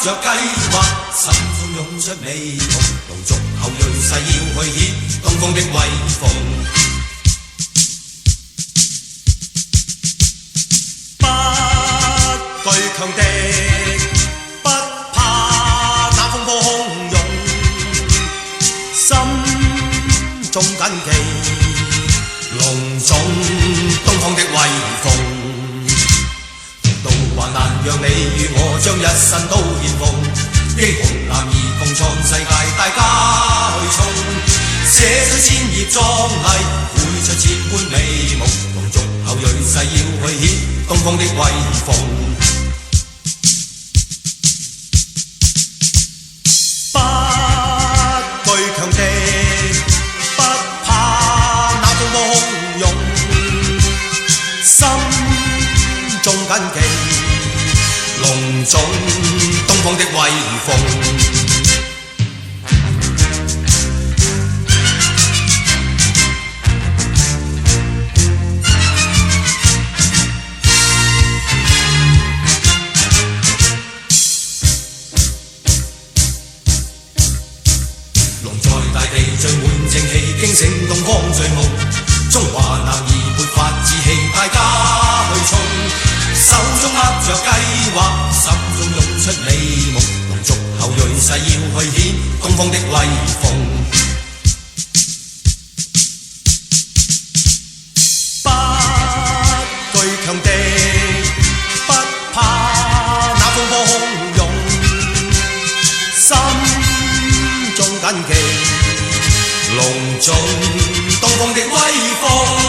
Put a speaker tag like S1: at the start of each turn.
S1: 着計劃，心中湧出美夢，龍族後裔誓要去顯東方的威風。不懼強敵，不怕那風波洶湧，心中緊記隆重東方的威風。還難讓你與我將一生都獻奉，英雄男兒共創世界，大家去衝，寫出千頁壯麗，繪出千般美夢，龍族後裔誓要去顯東方的威風。不懼強敵，不怕那風波洶湧，心中緊記隆重東方的威風。龍在大地聚滿正氣，驚醒東方醉夢，中華男兒勃發志氣，大家去衝，手中握着計劃，心中湧出美夢，龍族後裔誓要去顯東方的威風。不懼強敵，不怕那風波洶湧，心中緊記隆重東方的威風。